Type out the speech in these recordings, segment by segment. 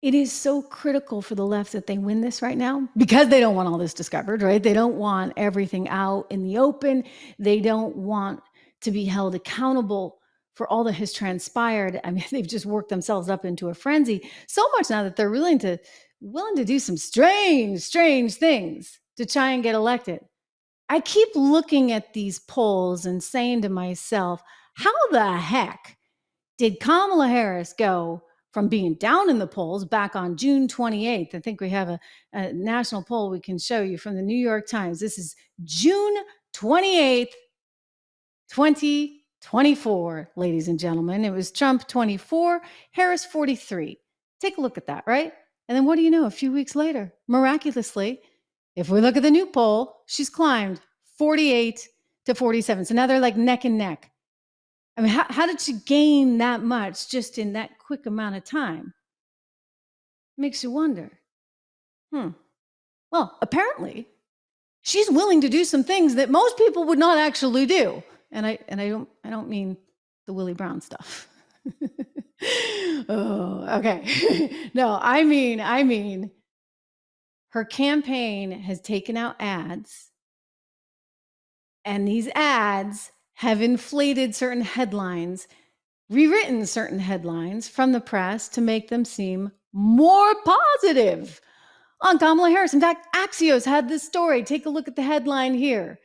it is so critical for the left that they win this right now because they don't want all this discovered, right? They don't want everything out in the open. They don't want to be held accountable for all that has transpired. I mean, they've just worked themselves up into a frenzy so much now that they're willing to do some strange things to try and get elected. I keep looking at these polls and saying to myself, how the heck did Kamala Harris go from being down in the polls back on June 28th? I think we have a national poll we can show you from the New York Times. This is June 28th, 2024, ladies and gentlemen. It was Trump 24, Harris 43. Take a look at that, right? And then what do you know? A few weeks later, miraculously, if we look at the new poll, she's climbed 48 to 47. So now they're like neck and neck. I mean, how did she gain that much just in that quick amount of time? Makes you wonder. Well, apparently, she's willing to do some things that most people would not actually do. And I don't mean the Willie Brown stuff. Oh, okay. No, I mean, her campaign has taken out ads, and these ads have inflated certain headlines, rewritten certain headlines from the press to make them seem more positive on Kamala Harris. In fact, Axios had this story. Take a look at the headline here.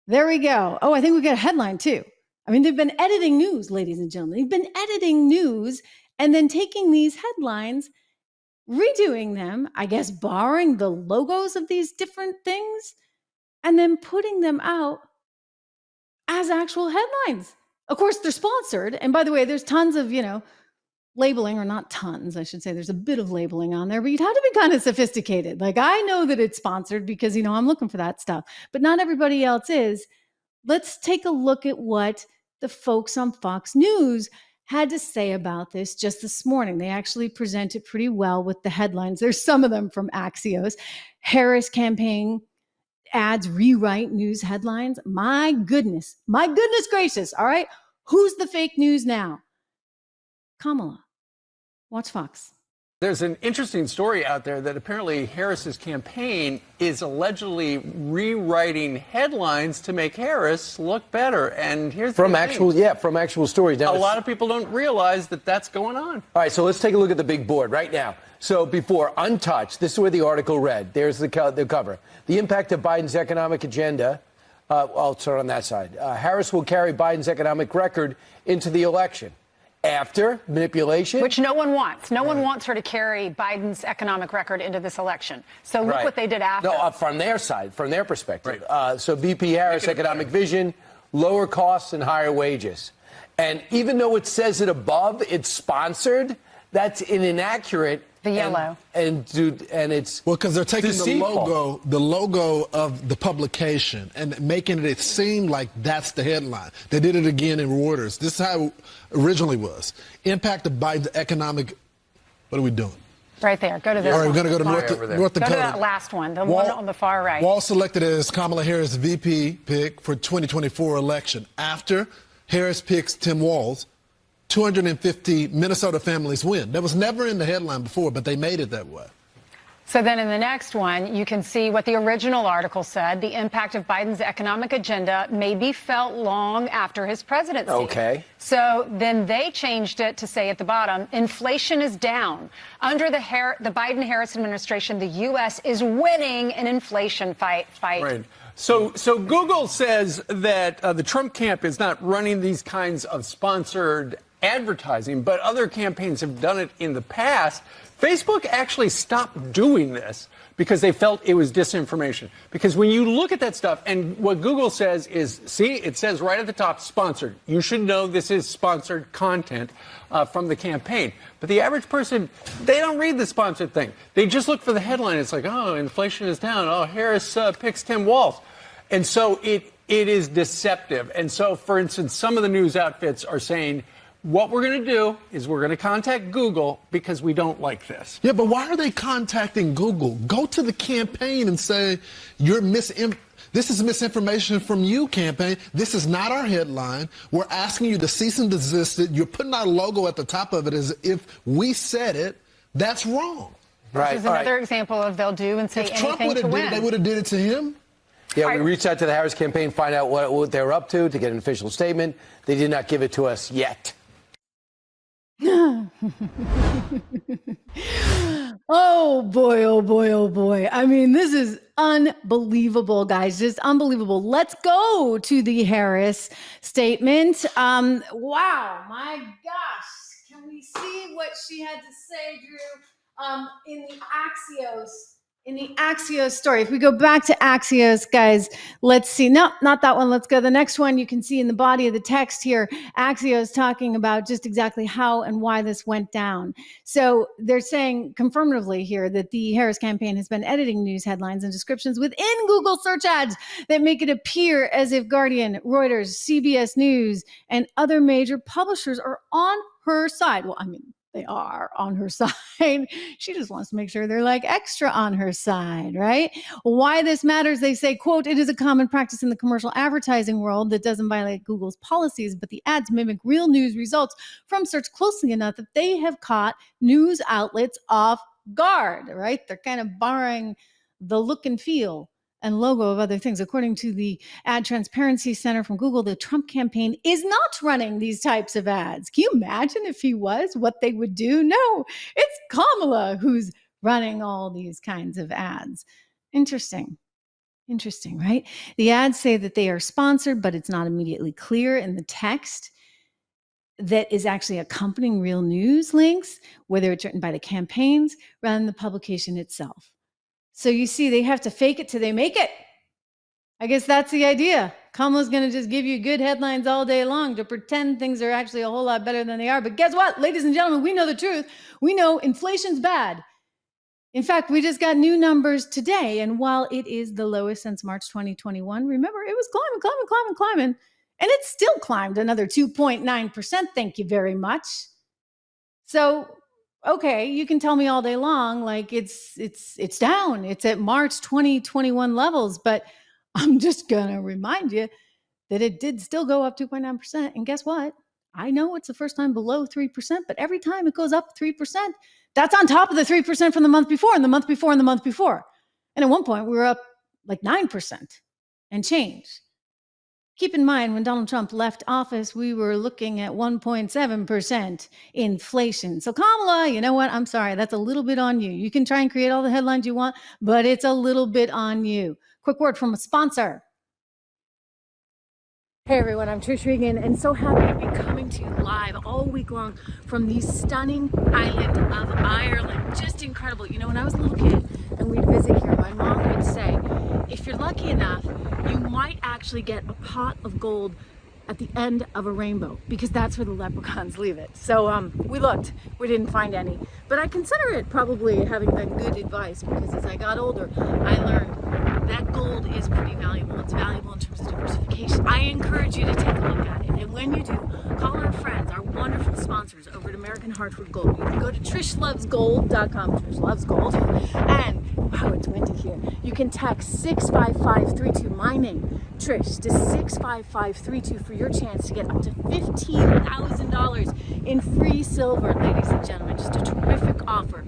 There we go. Oh, I think we got a headline too. I mean, they've been editing news, ladies and gentlemen. They've been editing news and then taking these headlines, redoing them, I guess, borrowing the logos of these different things, and then putting them out as actual headlines. Of course, they're sponsored. And by the way, there's tons of, labeling, or not tons, I should say. There's a bit of labeling on there, but you'd have to be kind of sophisticated. Like, I know that it's sponsored because, I'm looking for that stuff, but not everybody else is. Let's take a look at what the folks on Fox News had to say about this just this morning. They actually presented pretty well with the headlines. There's some of them from Axios. Harris campaign ads rewrite news headlines. My goodness gracious. All right. Who's the fake news now? Kamala. Watch Fox. There's an interesting story out there that apparently Harris's campaign is allegedly rewriting headlines to make Harris look better. And here's from actual stories. Now, a lot of people don't realize that that's going on. All right, so let's take a look at the big board right now. So before Untouched, this is where the article read. There's the cover. The impact of Biden's economic agenda. I'll start on that side. Harris will carry Biden's economic record into the election. After manipulation. Which no one wants. No one wants her to carry Biden's economic record into this election. So look what they did after. No, from their side, from their perspective. So VP Harris, economic vision, lower costs and higher wages. And even though it says it above, it's sponsored, that's an inaccurate. The yellow. And it's because they're taking the logo of the publication and making it seem like that's the headline. They did it again in Reuters. This is how it originally was. Impact of Biden's economic. What are we doing? Right there. Go to this. All right, one. we're going to go to North Dakota. Go to that last one, the one on the far right. Wall selected as Kamala Harris VP pick for 2024 election after Harris picks Tim Walz. 250 Minnesota families win. That was never in the headline before, but they made it that way. So then in the next one, you can see what the original article said. The impact of Biden's economic agenda may be felt long after his presidency. Okay. So then they changed it to say at the bottom, inflation is down. Under the Biden-Harris administration, the U.S. is winning an inflation fight. Right. So Google says that the Trump camp is not running these kinds of sponsored advertising, but other campaigns have done it in the past. Facebook actually stopped doing this because they felt it was disinformation. Because when you look at that stuff, and what Google says is, see, it says right at the top, sponsored. You should know this is sponsored content from the campaign. But the average person, they don't read the sponsored thing. They just look for the headline. It's like, oh, inflation is down. Oh, Harris picks Tim Walz. And so it is deceptive. And so, for instance, some of the news outfits are saying, what we're going to do is we're going to contact Google because we don't like this. Yeah, but why are they contacting Google? Go to the campaign and say, this is misinformation from you, campaign. This is not our headline. We're asking you to cease and desist it. You're putting our logo at the top of it as if we said it. That's wrong. Right. This is another example of they'll do and say If Trump anything would to have did win. it, they would have did it to him. Yeah, we reached out to the Harris campaign, find out what they were up to get an official statement. They did not give it to us yet. Oh boy, oh boy, oh boy. I mean, this is unbelievable, guys. Just unbelievable. Let's go to the Harris statement. Wow, my gosh. Can we see what she had to say, Drew? In the Axios story. If we go back to Axios, guys, let's see. No, not that one. Let's go to the next one. You can see in the body of the text here, Axios talking about just exactly how and why this went down. So they're saying confirmatively here that the Harris campaign has been editing news headlines and descriptions within Google search ads that make it appear as if Guardian, Reuters, CBS News, and other major publishers are on her side. Well, I mean, they are on her side. She just wants to make sure they're like extra on her side, right? Why this matters, they say, quote, it is a common practice in the commercial advertising world that doesn't violate Google's policies, but the ads mimic real news results from search closely enough that they have caught news outlets off guard, right? They're kind of borrowing the look and feel and logo of other things. According to the Ad Transparency Center from Google, the Trump campaign is not running these types of ads. Can you imagine if he was, what they would do? No, it's Kamala who's running all these kinds of ads. Interesting. Interesting, right? The ads say that they are sponsored, but it's not immediately clear in the text that is actually accompanying real news links, whether it's written by the campaigns rather than the publication itself. So you see, they have to fake it till they make it. I guess that's the idea. Kamala's going to just give you good headlines all day long to pretend things are actually a whole lot better than they are. But guess what, ladies and gentlemen, we know the truth. We know inflation's bad. In fact, we just got new numbers today. And while it is the lowest since March 2021, remember, it was climbing. And it still climbed another 2.9%. Thank you very much. So, okay, you can tell me all day long, like it's down. It's at March 2021 levels, but I'm just gonna remind you that it did still go up 2.9%. And guess what? I know it's the first time below 3%, but every time it goes up 3%, that's on top of the 3% from the month before, and the month before, and the month before. And at one point, we were up like 9% and change. Keep in mind, when Donald Trump left office, we were looking at 1.7% inflation. So Kamala, you know what? I'm sorry. That's a little bit on you. You can try and create all the headlines you want, but it's a little bit on you. Quick word from a sponsor. Hey everyone, I'm Trish Regan, and so happy to be coming to you live all week long from the stunning island of Ireland. Just incredible. You know, when I was a little kid and we'd visit here, my mom would say, if you're lucky enough, you might actually get a pot of gold at the end of a rainbow, because that's where the leprechauns leave it. So we looked, we didn't find any, but I consider it probably having been good advice, because as I got older, I learned that gold is pretty valuable. It's valuable in terms of diversification. I encourage you to take a look at it. And when you do, call our friends, our wonderful sponsors over at American Hartford Gold. You can go to trishlovesgold.com, Trish loves gold. And wow, it's windy here. You can text 65532, my name, Trish, to 65532 for your chance to get up to $15,000 in free silver, ladies and gentlemen. Just a terrific offer.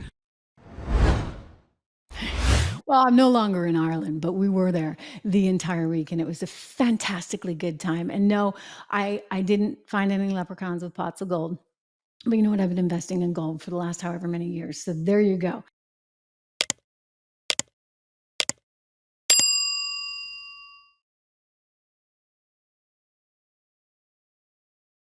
Well, I'm no longer in Ireland, but we were there the entire week, and it was a fantastically good time. And no, I didn't find any leprechauns with pots of gold. But you know what? I've been investing in gold for the last however many years. So there you go.